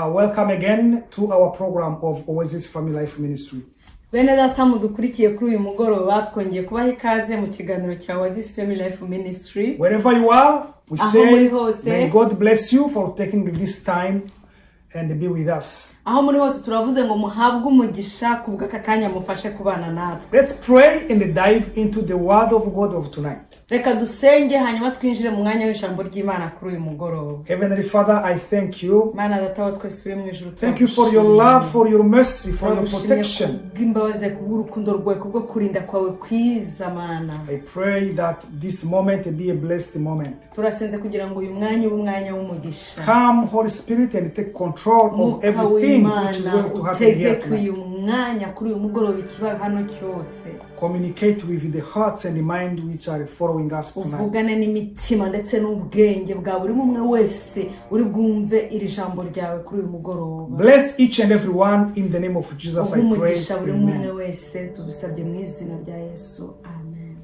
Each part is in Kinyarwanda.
Welcome again to our program of Oasis Family Life Ministry. Bene data mudukurikiye kuri uyu mugoroba twongeye kubaha ikaze mu kiganiro cya Oasis Family Life Ministry. Wherever you are, we say may God bless you for taking this time and be with us. Aho muri hose turavuze ngo muhabwe umugisha kubw'aka kanya mufashe kubana natwe. Let's pray and dive into the word of God of tonight. Reka dusenge hanyuma twinjire mu mwanya w'ijambo ry'Imana kuri uyu mugoroba. Heavenly Father, I thank you. Mana data wa twese uri mu ijuru. Thank you for your love, for your mercy, for your protection. Imbabazi kubw'urukundo rwawe kubwo kurinda kwawe kwiza Mana. I pray that this moment be a blessed moment. Turasenze kugira ngo uyu mwanya umwanya w'umugisha. Come Holy Spirit and take control of everything which is going to happen here tonight. Communicate with the hearts and the mind which are following us tonight. Bless each and every one in the name of Jesus, I pray. Amen.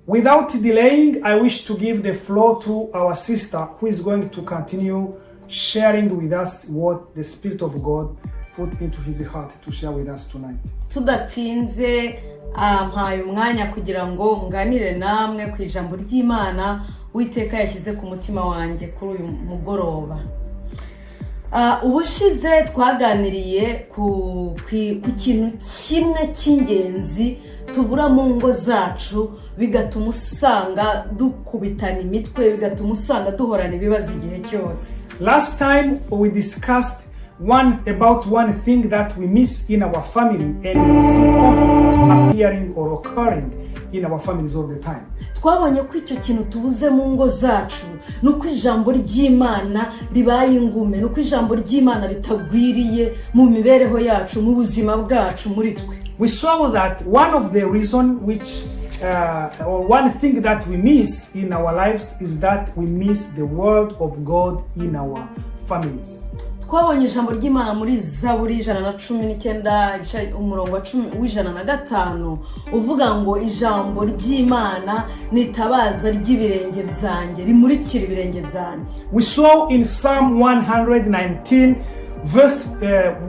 Without delaying, I wish to give the floor to our sister who is going to continue sharing with us what the Spirit of God put into his heart to share with us tonight. Tudatinze mpaye umwanya kugira ngo nganire namwe ku ijambo ry'Imana Uwiteka yashyize ku mutima wanjye kuri uyu mugoroba. Ubushize twaganiriye ku kintu kimwe cy'ingenzi tubura mu ngo zacu bigatuma usanga dukubitana imitwe, bigatuma usanga duhorana ibibazo igihe cyose. Last time we discussed about one thing that we miss in our family, and we see conflict appearing or occurring in our families all the time. Twabonye ko icyo kintu tubuze mu ngo zacu nuko ijambo ry'Imana ribaye ingume, nuko ijambo ry'Imana ritagwiriye mu mibereho yacu, mu buzima bwacu muri twe. We saw that one of the reason which or one thing that we miss in our lives is that we miss the word of God in our families. Twabonye ijambo ry'Imana muri Zaburi 119 umurongo wa 115 uvuga ngo ijambo ry'Imana nitabaza ry'ibirenge byanjye, rimurikira ibirenge byanjye. We saw in Psalm 119 verse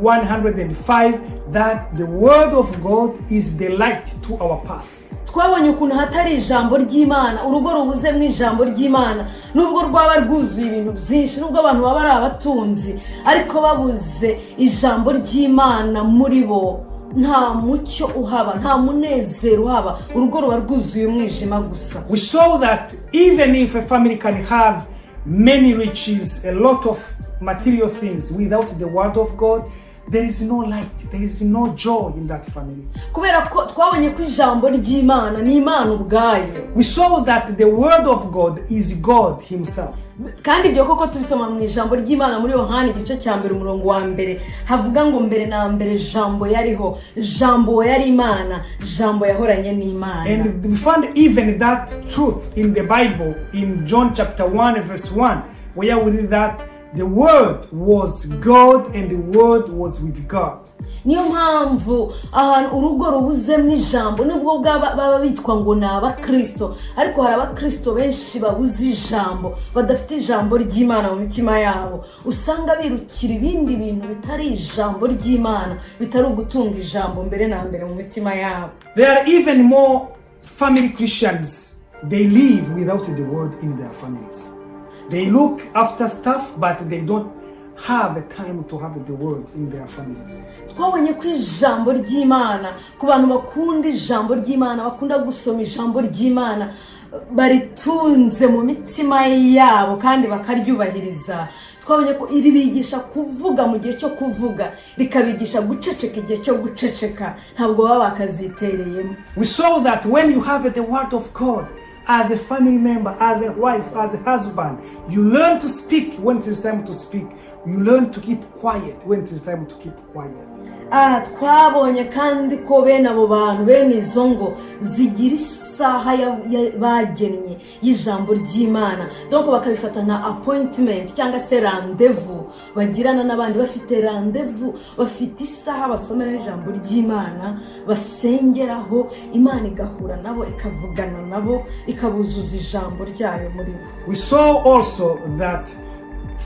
105 that the word of God is the light to our path. Twabonye ukuntu hatari ijambo ry'Imana, urugo rubuze mu ijambo ry'Imana, nubwo rwaba rwuzuye ibintu byinshi, nubwo abantu baba ari abatunzi, ariko babuze ijambo ry'Imana muri bo, nta mucyo uhaba, nta munezero uhaba, urugo ruba rwuzuye umwijima gusa. We saw that even if a family can have many riches, a lot of material things, without the word of God, there is no light, there is no joy in that family. Kubera ko twabonye ko ijambo ry'Imana ni Imana ubwayo. We saw that the word of God is God himself. Kandi ibyo koko tubisoma mu ijambo ry'Imana muri Yohana igice cya 1 umurongo wa 1 havuga ngo mbere na mbere jambo yariho, jambo yari Imana, jambo yahoranye n'Imana. And we find even that truth in the Bible in John chapter 1 verse 1 where we read that the word was God and the word was with God. Niyo mpamvu ahantu urugo rubuze mu ijambo nubwo baba bitwa ngo ni abakristo, ariko hari abakristo benshi babuze ijambo, badafite ijambo ry'Imana mu mitima yabo, usanga birukira ibindi bintu bitari ijambo ry'Imana, bitari ugutunga ijambo mbere na mbere mu mitima yabo. There are even more family Christians, they live without the word in their families. They look after stuff, but they don't have a time to have the word in their families. Twabonye ko ijambo ry'Imana ku bantu bakunda ijambo ry'Imana, bakunda gusoma ijambo ry'Imana, baritunze mu mitima yabo kandi bakaryubahiriza. Twabonye ko iri bigisha kuvuga mu gihe cyo kuvuga, rikabigisha guceceka igihe cyo guceceka, ntabwo baba bakazitereyemo. We saw that when you have the word of God, as a family member, as a wife, as a husband, you learn to speak when it is time to speak. You learn to keep quiet when it is time to keep quiet. Twabonye kandi ko bene abo bantu bene izo ngo zigira isaha bagennye y'ijambo ry'Imana, donc bakabifata nka appointment cyangwa se rendezvous bagirana n'abandi, bafite rendezvous, bafite isaha basomera ijambo ry'Imana, basengeraho, Imana igahura nabo, ikavugana nabo, ikabuzuza ijambo ryayo muri bo. We saw also that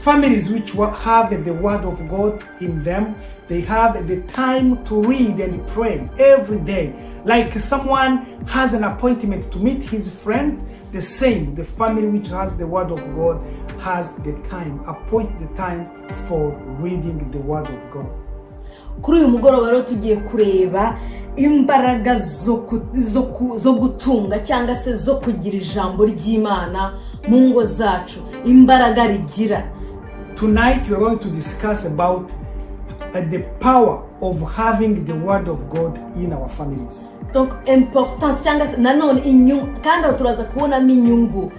families which have the word of God in them, they have the time to read and pray every day. Like someone has an appointment to meet his friend, the same, the family which has the word of God has the time, appoint the time for reading the word of God. Kuri uyu mugoroba rero tugiye kureba imbaraga zo gutunga cyangwa se zo kugira ijambo ry'Imana mu ngo zacu, imbaraga rigira. Tonight we are going to discuss about the power of having the word of God in our families. Donc importance cyangwa se nanone inyungu kandi turaza kubonamo inyungu.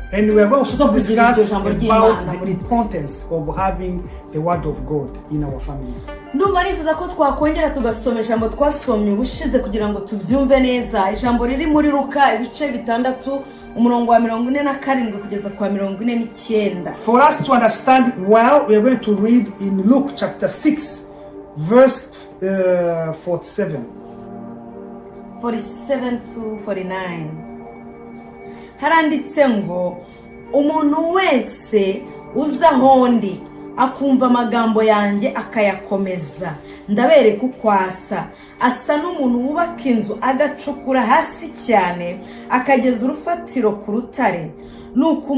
And we are going to discuss about the importance of having the word of God in our families. Ndumva nifuza ko twakongera tugasoma ijambo twasomye ubushize kugira ngo tubyumve neza. Ijambo riri muri Luka ibice 6 umurongo wa 47 kugeza kwa 49. For us to understand well, we are going to read in Luke chapter 6 verse 47 to 49. Haranditse ngo umuntu wese uza hondi akumva amagambo yanjye akayakomeza ndabereka ukwasa asa n'umuntu wubaka inzu agacukura hasi cyane akageza urufatiro ku rutare nuko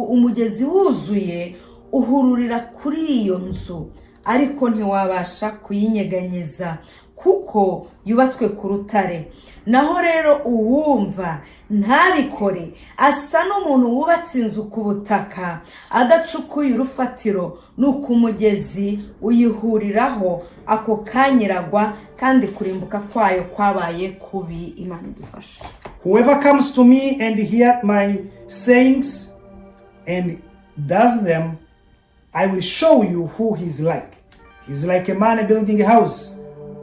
umugezi wuzuye uhururira kuri iyo nzu ariko ntiwabasha kuyinyeganyeza kuko yubatswe ku rutare. Naho rero uwumva ntabikore asa n'umuntu wubatse inzu ku butaka adacukuye urufatiro nuko umugezi uyihuriraho ako kanyiragwa kandi kurimbuka kwayo kwabaye kubi. Imana idufashe. Whoever comes to me and hear my sayings and does them, I will show you who he is like. He is like a man building a house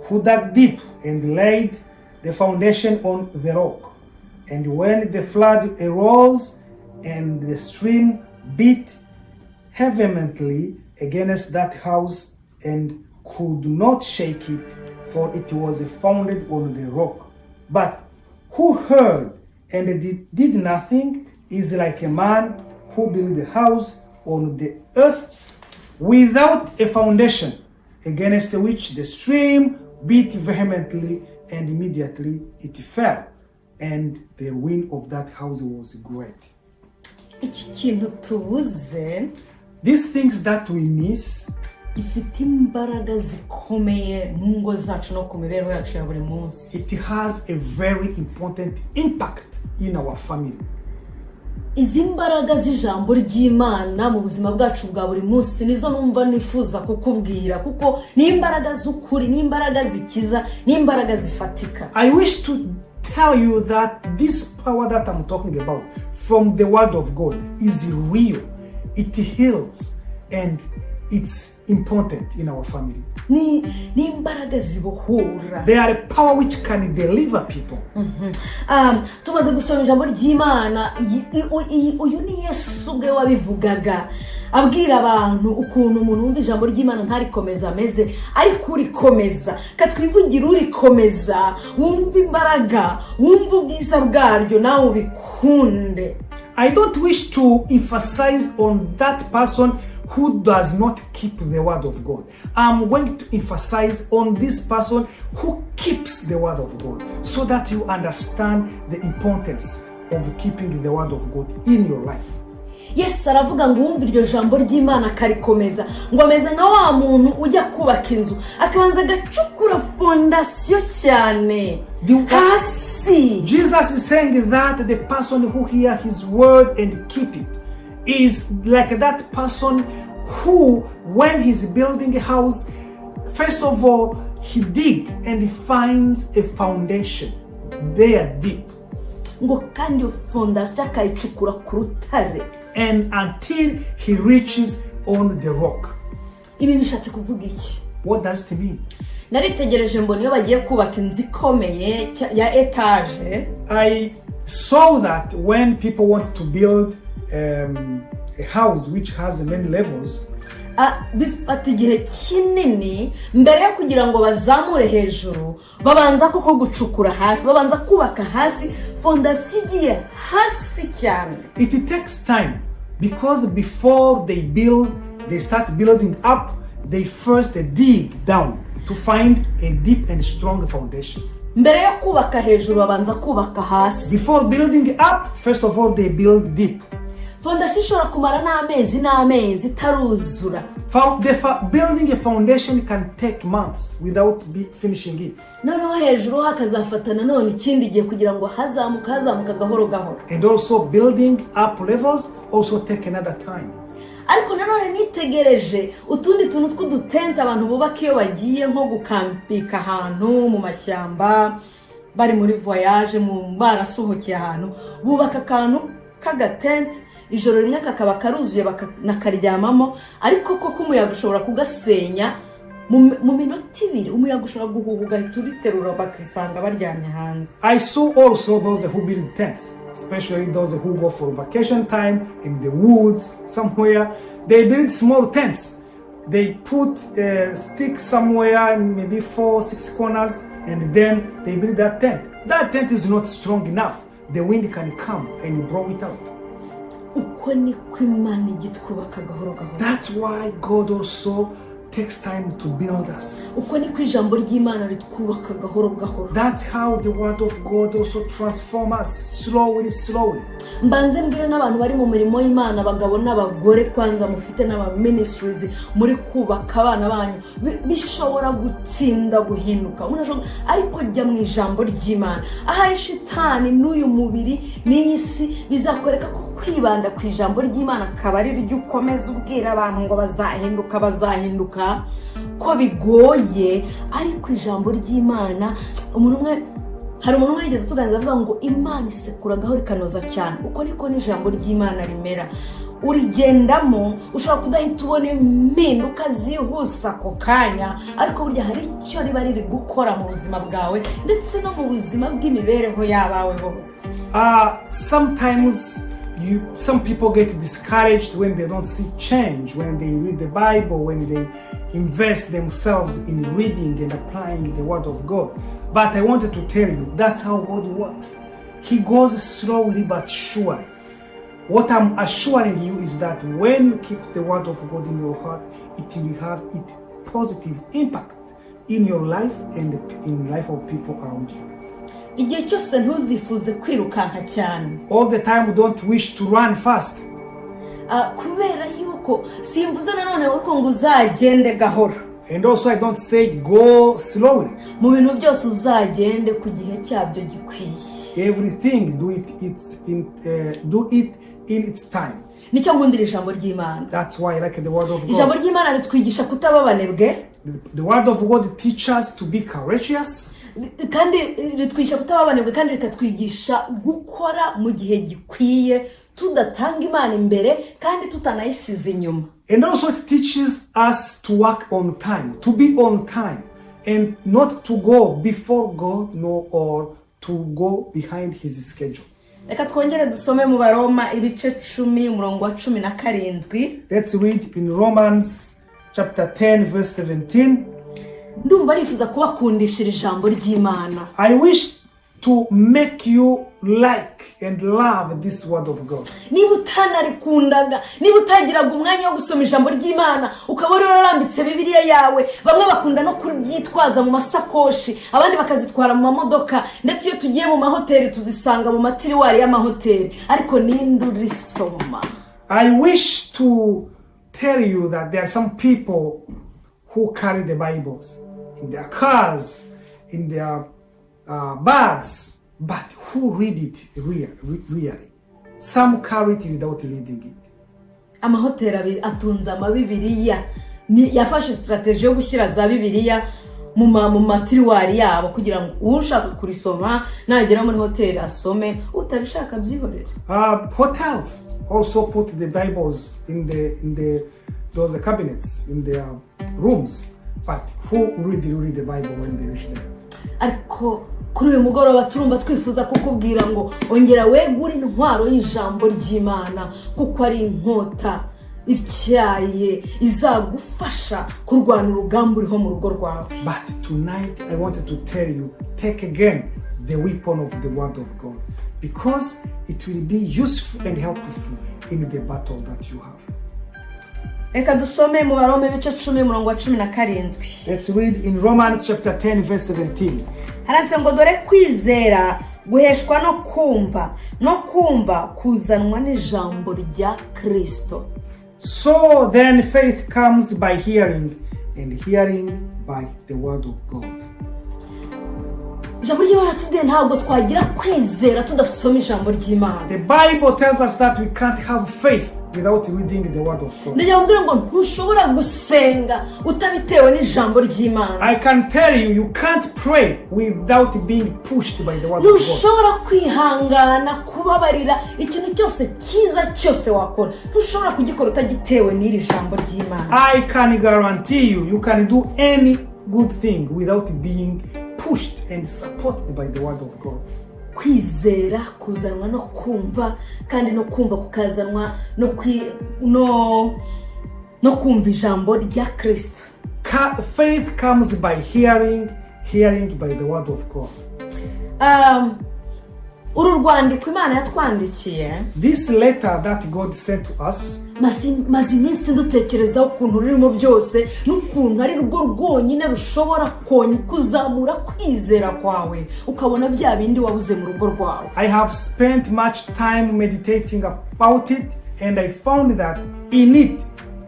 who dug deep and laid the foundation on the rock. And when the flood arose and the stream beat vehemently against that house and could not shake it, for it was founded on the rock. But who heard and did nothing is like a man who built a house on the earth without a foundation, against which the stream beat vehemently, and immediately it fell, and the ruin of that house was great. These things that we miss, it has a very important impact in our family. Izi mbaraga z'ijambo ry'Imana mu buzima bwacu bwa buri munsi nizo numva nifuza kukubwira kuko ni imbaraga z'ukuri, ni imbaraga zikiza, ni imbaraga zifatika. I wish to tell you that this power that I'm talking about from the word of God is real. It heals and it's important in our family. Ni imbaraga zibohora. They are a power which can deliver people. Tumaze gusoma ijambo ry'Imana, uyu ni Yesu ubwe wabivugaga abwira abantu ukuntu umuntu wumva ijambo ry'Imana ntarikomeza ameze ariko urikomeza. Katwivugira urikomeza, wumva imbaraga, wumva ubwiza bwaryo nawe ubikunde. I don't wish to emphasize on that person who does not keep the word of God. I'm going to emphasize on this person who keeps the word of God, so that you understand the importance of keeping the word of God in your life. Yes, aravuga ngo wumva iryo jambo ry'Imana karikomeza ngo ameze nka wa muntu ujya kubaka inzu akabanza agacukura fondasiyo cyane hasi. Jesus is saying that the person who hear his word and keep it is like that person who, when he's building a house, first of all, he dig and he finds a foundation there deep. Ngo kandi fondasiyo akayicukura ku rutare. And until he reaches on the rock. Ibi bishatse kuvuga iki? What does it mean? Naritegereje mbona iyo bagiye kubaka inzu ikomeye ya etage. I saw that when people want to build a house which has many levels, bifata igihe kinini mbere yo kugira ngo bazamure hejuru babanza koko gucukura hasi, babanza kubaka hasi, fondasiyo igiye hasi cyane. It takes time Because before they start building up, they first dig down to find a deep and strong foundation. mbere yo kubaka hejuru babanza kubaka hasi. Before building up, first of all, they build deep. Fondasiyo ishobora kumara n'amezi itaruzura. Building a foundation can take months without finishing it. Noneho hejuru hakazafata nanone ikindi gihe kugira ngo hazamuka gahoro gahoro. And also building up levels also take another time. Ariko nanone nitegereje utundi tuntu tw'udutente abantu bubaka iyo bagiye nko gukampika ahantu mu mashyamba bari muri voyage barasuhukiye ahantu bubaka akantu k'agatente ijoro rimwe kakaba karuzuye bakanakaryamamo ariko koko umuyaga ushobora kugasenya mu minota 2 umuyaga ushobora guhuha ugahita uriterura bakisanga baryamye hanze. I saw also those who build tents, especially those who go for vacation time in the woods somewhere. They build small tents. They put sticks somewhere, maybe 4-6 corners, and then they build that tent. That tent is not strong enough. The wind can come and blow it out. That's why God also takes time to build us. That's how the word of God also transforms us slowly. Mbanze mbwira n'abantu bari mu mirimo y'Imana abagabo n'abagore kwanza mufite n'aba ministries muri kubaka abana banyu bishobora gutsinda guhinduka ariko jya mu ijambo ry'Imana aha shitani n'uyu mubiri n'isi bizakoreka ko kwibanda ku ijambo ry'Imana kabari ryo ukomeza ubwira abantu ngo bazahinduka ko bigoye ariko ijambo ry'Imana hari umuntu umwe yigeze tuganira avuga ngo Imana isekura gahoro ikanoza cyane uko niko n'ijambo ry'Imana rimera urigendamo ushobora kudahita ubona impinduka zihuse ako kanya ariko burya hari icyo riba riri gukora mu buzima bwawe ndetse no mu buzima bw'imibereho yabawe bose. Sometimes some people get discouraged when they don't see change, when they read the Bible, when they invest themselves in reading and applying the word of God. But I wanted to tell you, that's how God works. He goes slowly but surely. What I'm assuring you is that when you keep the word of God in your heart, it will have a positive impact in your life and in the life of people around you. Igihe cyose ntuzifuze kwirukanka cyane. All the time we don't wish to run fast. Kubera yuko simvuze nanone uko ngo uzagende gahoro. And also I don't say go slowly. Mu bintu byose uzagende ku gihe cyabyo gikwiye. Everything do it in its time. Nicyo nkundira ijambo ry'Imana. That's why I like the word of God. Ijambo ry'Imana ritwigisha kutababanebwe. The word of God teaches us to be courageous. Kandi ritwigisha kutababanebwe kandi rikatwigisha gukora mu gihe gikwiye tudatanga Imana imbere kandi tutanayisize inyuma. And also it teaches us to work on time, to be on time, and not to go before God or to go behind his schedule. Reka twongere dusome mu Baroma ibice 10 umurongo wa 17. Let's read in Romans chapter 10 verse 17. Ndumva rifuza kubakundishira ijambo ry'Imana. I wish to make you like and love this word of God. Niba utanarikundaga, niba utagiraga umwanya wo gusoma ijambo ry'Imana, ukaba urarambitse Bibiliya yawe, bamwe bakunda no kuryitwaza mu masakoshi, abandi bakazitwara mu mamodoka, ndetse iyo tugiye mu mahoteli tuzisanga mu matiriwari y'amahoteli, ariko ninde urisoma? I wish to tell you that there are some people who carry the Bibles in their cars, in their bags, but who read it really? Some carry it without reading it. Amahoteli atunze amabibiliya yafashe strategy yo gushyira za bibiliya mu matiriwari yabo kugira ngo ushaka kurisoma nagera muri hoteli asome utabishaka byihorera. Hotels also put the Bibles in those cabinets in their rooms, but who read the Bible when they reach there? Ariko kuri uyu mugoroba turumva twifuza kukubwira ngo ongera wegura intwaro y'ijambo ry'Imana kuko ari inkota ityaye izagufasha kurwana urugamba uriho mu rugo rwawe. But tonight I wanted to tell you, take again the weapon of the word of God, because it will be useful and helpful in the battle that you have. reka dusome mu Baroma ibice 10:17. Let's read in Romans chapter 10 verse 17. Handitse ngo dore kwizera guheshwa no kumva kuzanwa n'ijambo rya Kristo. So then faith comes by hearing, and hearing by the word of God. Ijambo ry'Imana tubwiye ntabwo twagira kwizera tudasoma ijambo ry'Imana. The Bible tells us that we can't have faith without reading the word of God. Ndagira ngo ntushobora gusenga utabitewe n'ijambo ry'Imana. I can tell you, you can't pray without being pushed by the word of God. Ntushobora kwihangana kubabarira ikintu cyose cyiza cyose wakora. Ntushobora kugikora utagitewe n'iri jambo ry'Imana. I can guarantee you, you can do any good thing without being pushed and supported by the word of God. Kwizera kuzanwa no kumva, kandi no kumva kukazanwa no kumva ijambo rya Kristo. Faith comes by hearing, hearing by the word of God. Uru rwandiko Imana yatwandikiye, This letter that God sent to us, maze iminsi dutekerezaho ukuntu rurimo byose n'ukuntu ari rwo rwonyine rushobora kuzamura kwizera kwawe ukabona bya bindi wabuze mu rugo rwawe. I have spent much time meditating about it, and I found that in it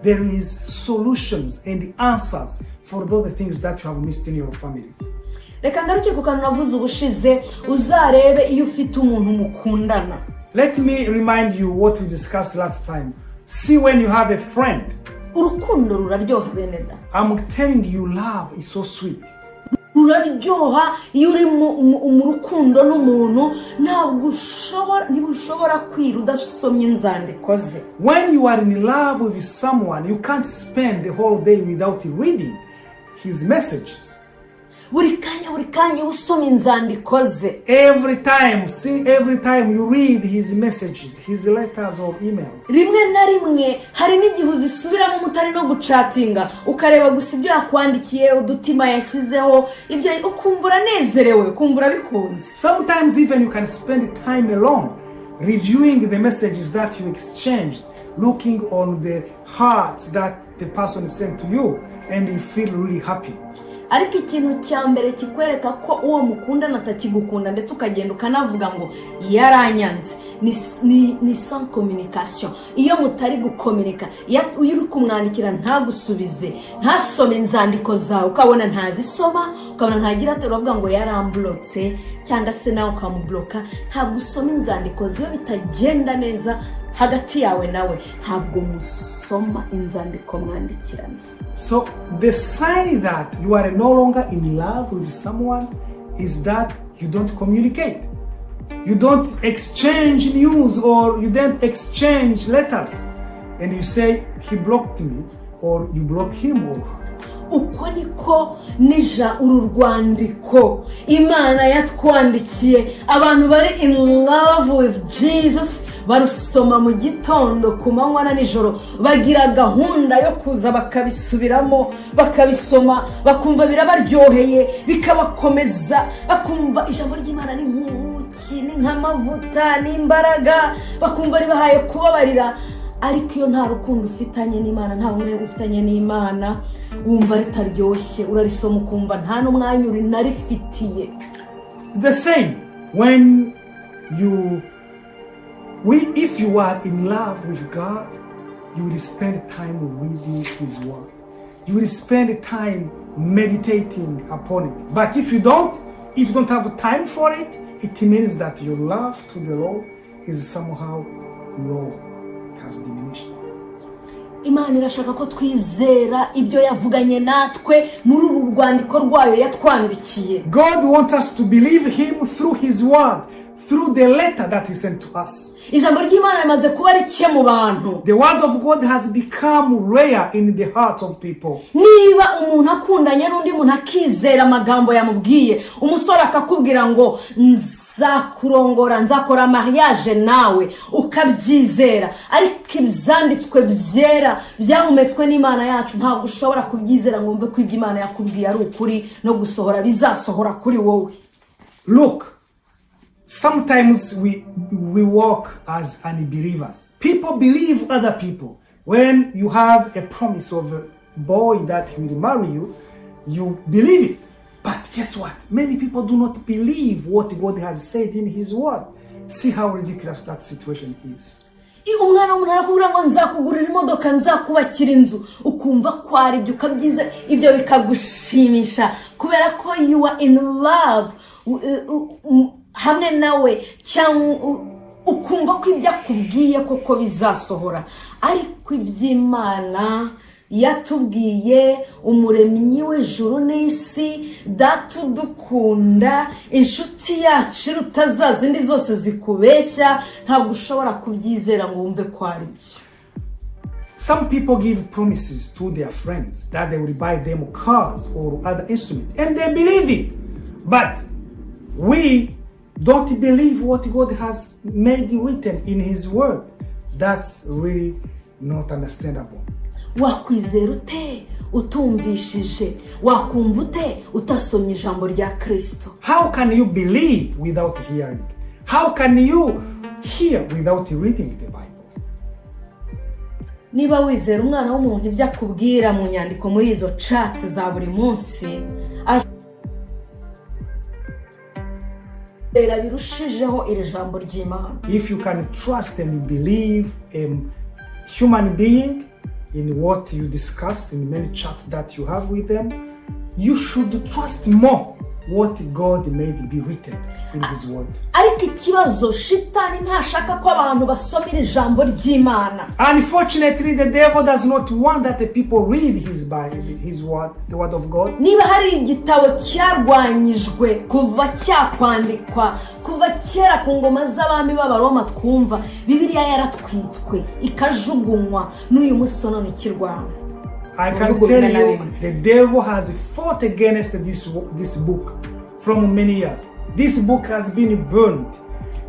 there is solutions and answers for all the things that you have missed in your family. Reka ngaruke ku kantu navuze ubushize, uzarebe iyo ufite umuntu mukundana. Let me remind you what we discussed last time. See when you have a friend. Urukundo ruraryoha beneda. I'm telling you, love is so sweet. Ruraryoha iyo uri mu rukundo n'umuntu, ntabwo ushobora kwira udasomye inzandiko ze. When you are in love with someone, you can't spend the whole day without reading his messages. Buri kanya usoma inzandiko ze. Every time you read his messages, his letters or emails. Rimwe na rimwe hari n'igihe uzisubiramo mutari no gucatinga, ukareba gusa ibyo yakwandikiye, udutima yashyizeho, ibyo ukumva uranezerewe, ukumva bikunze. Sometimes even you can spend time alone reviewing the messages that you exchanged, looking on the hearts that the person sent to you, and you feel really happy. Ariko ikintu cya mbere kikwereka ko uwo mukundana atakigukunda ndetse ukagenda ukanavuga ngo yaranyanze ni sans communication. Iyo mutari gukomunika, iyo uri kumwandikira ntagusubize, ntasome inzandiko zawe, ukabona ntazisoma, ukabona ntagira ati uravuga ngo yaramblotse cyangwa se nawe ukamubloka, ntabwo usoma inzandiko ziyo bitagenda neza hagati yawe nawe, ntabwo musoma inzandiko mwandikirana. So the sign that you are no longer in love with someone is that you don't communicate. You don't exchange news, or you don't exchange letters. And you say, he blocked me, or you block him or her. Uko niko nija uru rwandiko Imana yatwandikiye abantu bari in love with Jesus, barusoma mu gitondo, ku manywa na nijoro, bagira gahunda yo kuza bakabisubiramo, bakabisoma, bakumva birabaryoheye, bikabakomeza, bakumva ijambo ry'Imana ni nk'ubuki, ni nk'amavuta, ni imbaraga, bakumva ribahaye kubabarira. Ariko iyo nta rukundo ufitanye n'Imana, nta umwe ufitanye n'Imana, wumva ritaryoshye, urarisoma ukumva nta n'umwanya uri narifitiye. The same when if you are in love with God, you will spend time reading his word. You will spend time meditating upon it. But if you don't have time for it, it means that your love to the Lord is somehow low. Has diminished. Imana irashaka ko twizera ibyo yavuganye natwe muri uru rwandiko rwayo yatwandikiye. God wants us to believe him through his word, through the letter that he sent to us. Ijambo ry'Imana rimaze kuba rike mu bantu. The word of God has become rare in the hearts of people. Niba umuntu akundanye n'undi muntu akizera amagambo yamubwiye, umusore akakubwira ngo nzakurongora, nzakora mariage nawe, ukabyizera, ariko ibyanditswe byera byahumetswe n'Imana yacu ntabwo ushobora kubyizera ngo umve ko ibyo Imana yakubwiye ari ukuri no gusohora bizasohora kuri wowe. Look, Sometimes we walk as unbelievers. People believe other people. When you have a promise of a boy that he will marry you, you believe it. But guess what? Many people do not believe what God has said in His Word. See how ridiculous that situation is. umwana w'umuntu arakubwira ngo nzakugurira imodoka nzakubakira inzu ukumva ko ari ibyo ukabyiza ibyo bikagushimisha kubera ko you are in love hamwe nawe cyangwa ukumva ko ibyo akubwiye koko bizasohora ariko iby'Imana yatubwiye umuremyi w'ijuru n'isi datudukunda inshuti yacu rutazaza indi zose zikubeshya ntabwo ushobora kubyizera ngo wumve ko ari byo. Some people give promises to their friends that they will buy them cars or other instruments and they believe it, but we don't believe what God has made written in His Word. That's really not understandable. Wakwizera ute utumvishije wakumva ute utasomye ijambo rya Kristo? How can you believe without hearing? How can you hear without reading the Bible? Niba wizera umwana w'umuntu ibyo akubwira mu nyandiko muri izo chat za buri munsi birushijeho iri jambo ry'Imana. If you can trust and believe a human being in what you discuss in many chats that you have with them, you should trust more what God made be written in His Word. Ariko ikibazo shitani ntashaka ko abantu basomera ijambo ry'Imana. Unfortunately, the devil does not want that the people read his Bible, his word, the Word of God. Niba hari igitabo cyarwanyijwe kuva cyakwandikwa kuva kera ku ngoma z'abami b'Abaroma twumva Bibiliya yaratwitswe ikajugunywa n'uyu munsi none kirwana. I can tell you, the devil has fought against this book from many years. This book has been burned.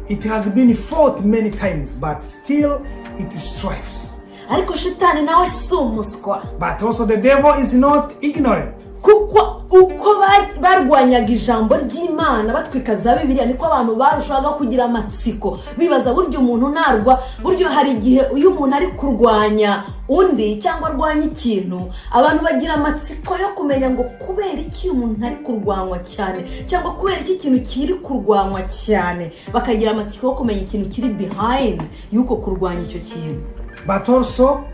It has been fought many times, but still it strives. Ariko shitani nawe sumuswa. But also the devil is not ignorant. Kuko uko barwanyaga ijambo ry'Imana batwika za Bibiliya niko abantu barushaga kugira amatsiko bibaza buryo umuntu narwa buryo hari igihe uyu umuntu ari kurwanya undi cyangwa arwanya ikintu abantu bagira amatsiko yo kumenya ngo kubera iki umuntu ari kurwanwa cyane cyangwa kubera iki kintu kiri kurwanwa cyane bakagira amatsiko yo kumenya ikintu kiri behind yuko kurwanya icyo kintu. But also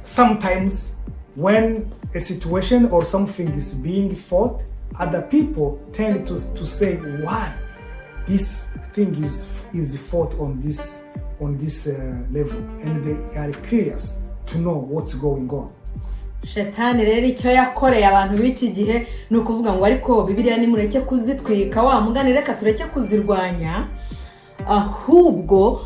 sometimes when a situation or something is being fought, other people tend to say why this thing is fought on this level, and they are curious to know what's going on. Shetani rero icyo yakoreye abantu b'iki gihe ni ukuvuga ngo ariko Bibiliya ni mureke kuzitwika wa mugani reka tureke kuzirwanya ahubwo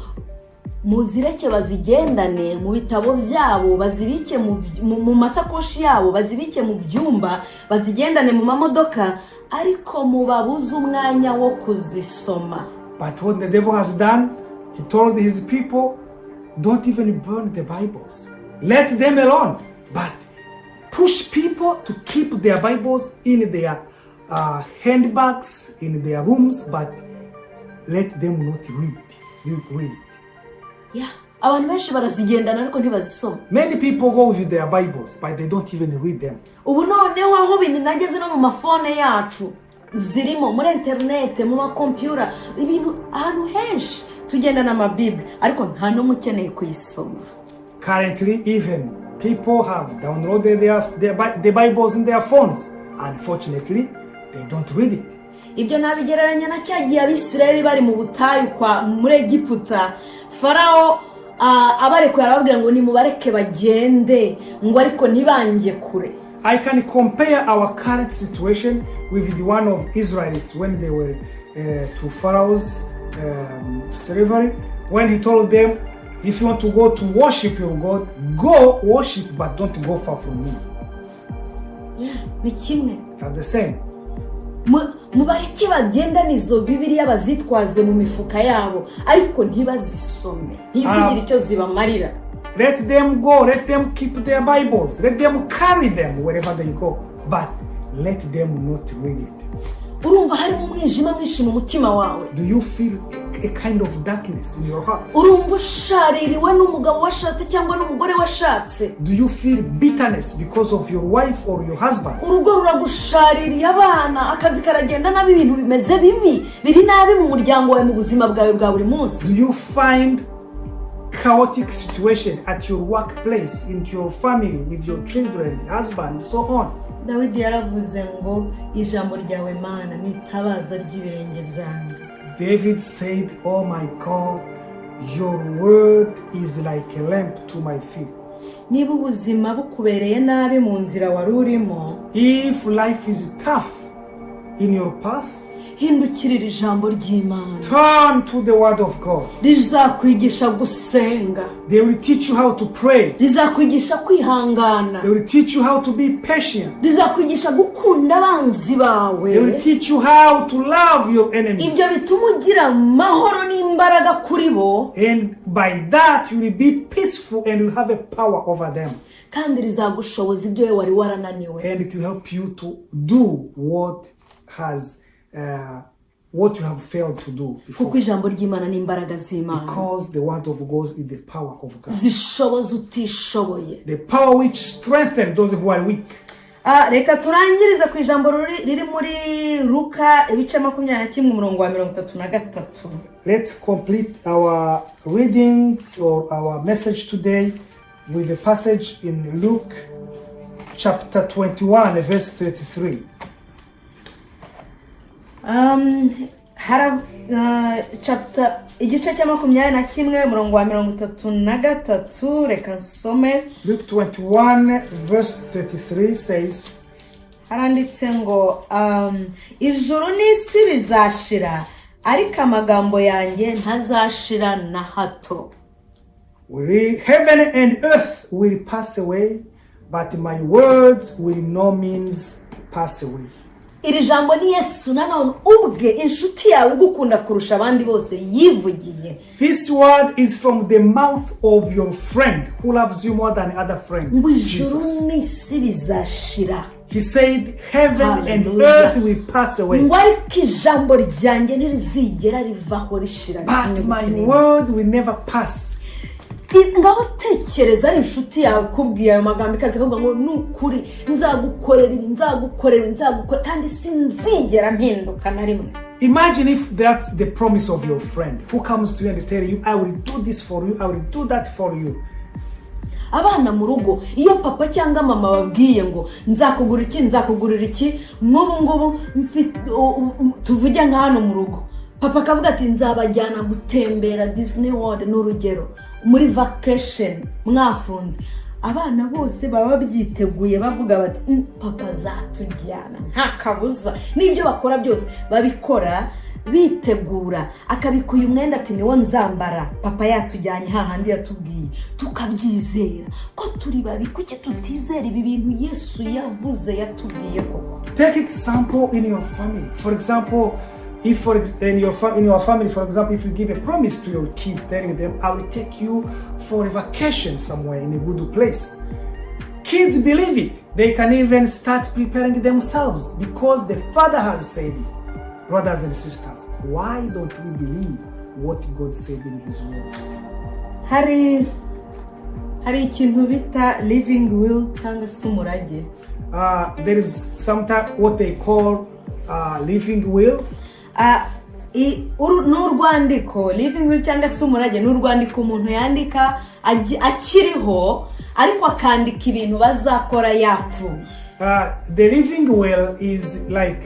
muzireke bazigendane mu bitabo byabo bazibike mu masakoshi yabo bazibike mu byumba bazigendane mu mamodoka ariko mubabuze umwanya wo kuzisoma. But what the devil has done, he told his people, don't even burn the Bibles, let them alone, but push people to keep their Bibles in their handbags in their rooms, but let them not read it. Yeah, abantu benshi barazigendana ariko ntibazisoma. Many people go with their Bibles, but they don't even read them. Ubu noneho aho bintu nageze no mu mafone yacu zirimo muri internet mu makompiyuta ibintu ahantu henshi tugendana ama Bible ariko nta n'umwe ukeneye kuyisoma. Currently, even people have downloaded the Bibles in their phones. Unfortunately, they don't read it. Ibyo nabigereranya na cyagiye Abisirayeli bari mu butayu kwa muri Egiputa. Farao abareko yarababwira ngo ni mubareke bagende ngo ariko ntibangiye kure. I can compare our current situation with the one of Israelites when they were to Pharaoh's slavery, when he told them, if you want to go to worship your God, go worship, but don't go far from me. Yeah, ni kimwe. Are the same. Mubareke bagendana izo Bibiliya bazitwaze mu mifuka yabo ariko ntibazisome ntizigire icyo zibamarira. Let them go, let them keep their Bibles, let them carry them wherever they go, but let them not read it. urumva harimo umwijima mwinshi mu mutima wawe? Do you feel a kind of darkness in your heart? urumva ushaririwe n'umugabo washatse cyangwa n'umugore washatse? Do you feel bitterness because of your wife or your husband? urugo ruragushaririye, abana, akazi karagenda nabi, ibintu bimeze bibi, biri nabi mu muryango wawe, mu buzima bwawe bwa buri munsi. Do you find chaotic situation at your workplace, into your family, with your children, husband, so on? Dawidi yaravuze ngo ijambo ryawe Mana ni itabaza ry'ibirenge byanjye. David said, oh my God, your word is like a lamp to my feet. Niba ubuzima bukubereye nabi mu nzira wari urimo, If life is tough in your path, hindukirira ijambo ry'Imana. turn to the word of God. Rizakwigisha gusenga, They will teach you how to pray. rizakwigisha kwihangana, They will teach you how to be patient. rizakwigisha gukunda abanzi bawe. They will teach you how to love your enemies. Ibyo bituma ugira amahoro n'imbaraga kuri bo, And by that you will be peaceful and you will have a power over them. kandi rizagushoboza ibyo wewe wari warananiwe. And it will help you to do what you have failed to do before. Kuko ijambo ry'Imana ni imbaraga z'Imana. Because the word of God is the power of God. Zishoboza utishoboye. The power which strengthens those who are weak. Reka turangirize ku ijambo riri muri Luka ibice 21 umurongo wa 33. Let's complete our readings or our message today with a passage in Luke chapter 21 verse 33. Chapter igice cya 21 umurongo wa 33, reka nsome. Luke 21 verse 33 says, haranditse ngo ijuru n'isi bizashira ariko amagambo yanjye ntazashira na hato. Heaven and earth will pass away, but my words will no means pass away. Iri jambo ni Yesu nanone ubwe, inshuti yawe gukunda kurusha abandi bose, yivugiye. This word is from the mouth of your friend who loves you more than other friend, Ijuru Jesus. n'isi bizashira. He said heaven Hallelujah. and earth will pass away, ngo ariko ijambo ryanjye ntirizigera rivaho rishira. but my word will never pass. ngaho tekereza ari inshuti yawe kubwiye ayo magambo ikaze kuvuga ngo nukuri nzagukorera ibi, nzagukorera kandi sinzigera mpinduka na rimwe. Imagine if that's the promise of your friend who comes to you and tell you, I will do this for you, I will do that for you. Abana mu rugo, iyo papa cyangwa mama babwiye ngo nzakugurira iki, ngubu tuvuge nka hano mu rugo, papa akavuga ati nzabajyana gutembera Disney World n'urugero, muri vacation mwafunze, abana bose baba byiteguye bavuga bati papa zatujyana nta kabuza. N'ibyo bakora byose babikora bitegura, akabikuye umwenda ati niwo nzambara papa yatujyanye hahandi yatubwiye, tukabyizera ko turi babi. Kuki tutizera ibi bintu Yesu yavuze yatubwiye koko? Take example in your family. For example, if in your family, for example, if you give a promise to your kids telling them, I will take you for a vacation somewhere in a good place, kids believe it. They can even start preparing themselves because the father has said it. Brothers and sisters, why don't we believe what God said in his word? Hari ikintu bita living will cyangwa se umurage. There is sometimes what they call living will. N'urwandiko living will cyangwa se umurage n'urwandiko umuntu yandika akiriho ariko akandika ibintu bazakora yapfuye. The living will is like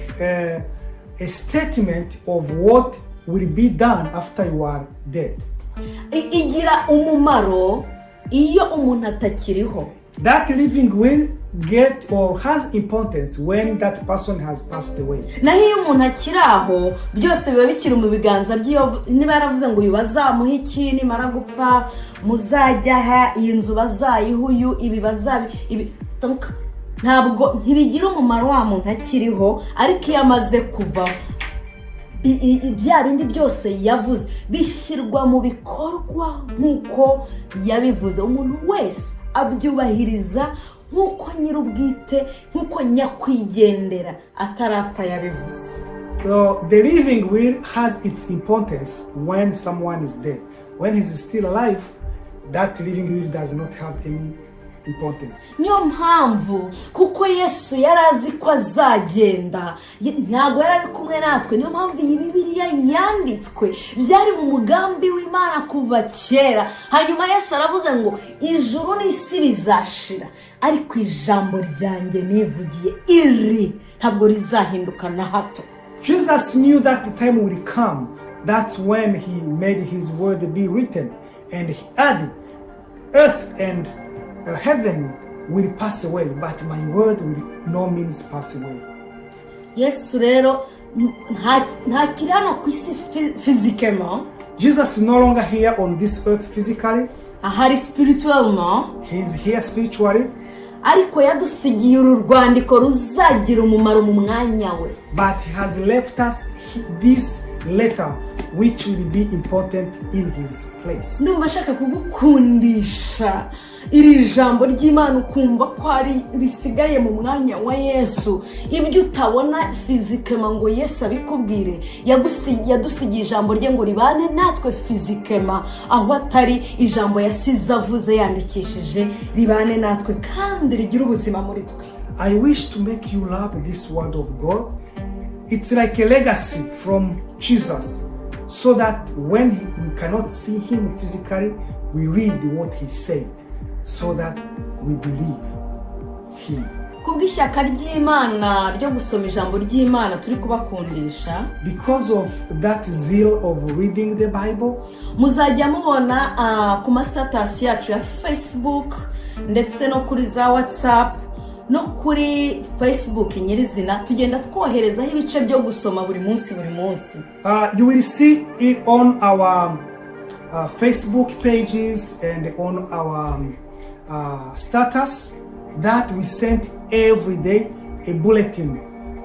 a statement of what will be done after you are dead. Igira umumaro iyo umuntu atakiriho. That living will get or has importance when that person has passed away. Naho iyo umuntu akiraho byose biba bikiri mu biganza by'iyo, niba yaravuze ngo bazamuha iki nimara gupfa, muzajyaha iyi nzu bazayihuyu, ibi bazabi ntabwo ntibigira umumaro wa muntu akiriho. Ariko iyo amaze kuva ibya bindi byose yavuze bishyirwa mu bikorwa nk'uko yabivuze. Umuntu wese abyubahiriza nk'uko nyir'ubwite, nk'uko nyakwigendera atarapfa yabivuze. the living will has its importance when someone is dead. When he's still alive, that living will does not have any importance. Niyo mpamvu kuko Yesu yari azi ko azagenda ntabwo yari ari kumwe natwe. Niyo mpamvu iyi Bibiliya yanditswe byari mu mugambi w'Imana kuva kera. Hanyuma Yesu aravuze ngo ijuru n'isi bizashira ariko ijambo ryanjye nivugiye iri ntabwo rizahinduka na hato. Jesus knew that the time will come. That's when he made his word be written, and he added, earth and heaven will pass away, but my word will no means pass away. Yesu rero nta kirano ku isi physiquement. Jesus is no longer here on this earth physically. Ahari spirituellement. He is here spiritually. Ariko yadusigiye uru rwandiko ruzagira umumaro mu mwanya we. But he has left us this letter which will be important in his place. Ndumva shaka kugukundisha iri jambo ry'Imana ukumva ko ari risigaye mu mwanya wa Yesu. Ibyo utabona physiquement ngo Yesu abikubwire, yadusigiye ijambo rye ngo ribane natwe physiquement, aho atari ijambo yasize avuze yandikishije ribane natwe kandi rigira ubuzima muri twe. I wish to make you love this word of God. It's like a legacy from Jesus, so that when we cannot see him physically, we read what he said, so that we believe him. Kubw'ishyaka ry'Imana ryo gusoma ijambo ry'Imana turi kubakundisha, because of that zeal of reading the Bible, muzajya mubona ku ma status yacu ya Facebook ndetse no kuri za WhatsApp no kuri Facebook nyirizina tugenda twoherezaho ibice byo gusoma buri munsi. You will see it on our Facebook pages and on our status that we send every day a bulletin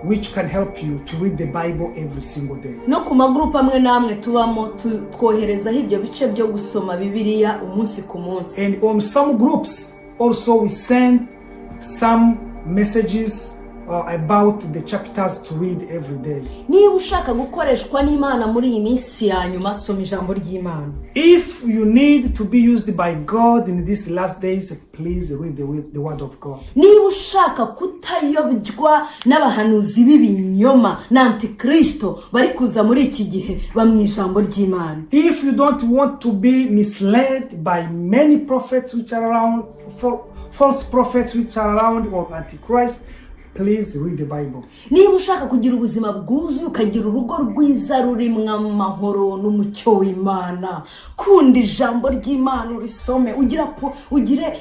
which can help you to read the Bible every single day. No ku magroup amwe namwe tubamo twoherezaho ibyo bice byo gusoma Bibiliya umunsi ku munsi. And on some groups also we send some messages about the chapters to read every day. Niba ushaka gukoreshwa n'Imana muri iyi minsi ya nyuma, soma ijambo ry'Imana. If you need to be used by God in these last days, please read the word of God. Niba ushaka kutayobywa n'abahanuzi b'ibinyoma na antikristo bari kuza muri iki gihe, bamwe ijambo ry'Imana. If you don't want to be misled by many prophets which are around, false prophets which are around, or antichrist, please read the Bible. Niba ushaka kugira ubuzima bwuzuye ukagira urugo rwiza rurimwe amahoro n'umucyo w'Imana, kunda ijambo ry'Imana urisome, ugire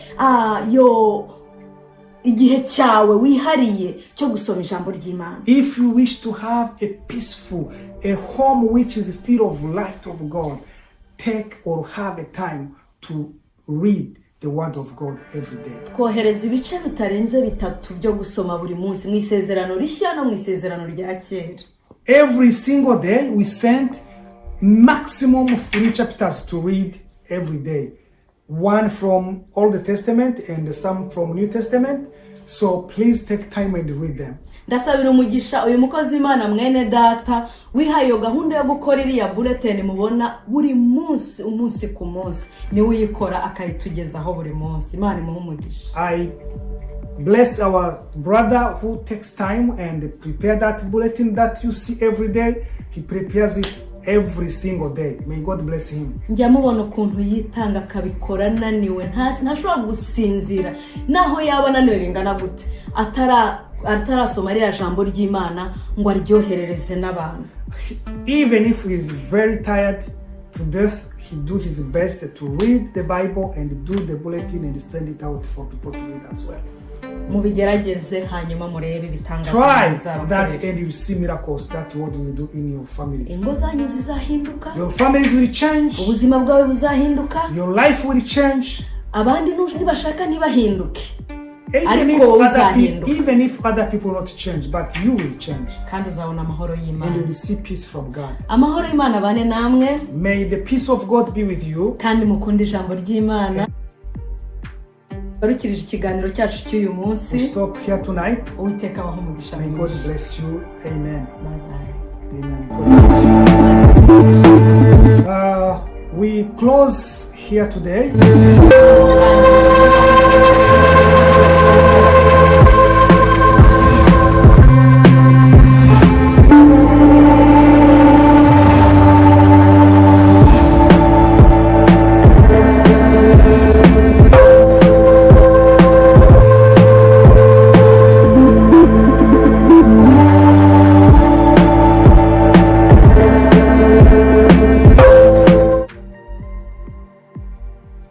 igihe cyawe wihariye cyo gusoma ijambo ry'Imana. If you wish to have a peaceful, a home which is full of light of God, take or have a time to read the word of God every day. Kohereza ibice bitarenze bitatu byo gusoma buri munsi mu isezerano rishya no mu isezerano rya kera. Every single day we send maximum 3 chapters to read every day. One from Old Testament and some from New Testament. So please take time and read them. Ndasabira umugisha uyu mukozi w'Imana mwene data wihaye gahunda yo gukora iriya bulletin mubona buri munsi umunsi ku munsi, ni uyikora akayitugezaho buri munsi. Imana imuhe umugisha. I bless our brother who takes time and prepare that bulletin that you see every day. He prepares it every single day. May God bless him. Njya mubona ukuntu yitanga akabikora naniwe, ntashobora gusinzira naho yaba naniwe bingana gute atarasoma rya jambo ry'Imana ngo aryoherereze n'abantu. Even if he is very tired to death, he do his best to read the Bible and do the bulletin and send it out for people to read as well. Mubigerageze hanyuma murebe bitangaza. Try that and you see miracles. That's what we do in your families. Ingo zanyu zizahinduka. Your families will change. Ubuzima bwawe buzahinduka. Your life will change. Abandi nibashaka ntibahinduke. Even if other people not change, but you will change. Kandi uzabona amahoro y'Imana. And you will see peace from God. Amahoro y'Imana bane namwe. May the peace of God be with you. Kandi mukunde ijambo ry'Imana. Barukirije ikiganiro cyacu cy'uyu munsi. We stop here tonight. Uwiteka abahe umugisha. May God bless you. Amen. Bye bye. Amen. God bless you. We close here today.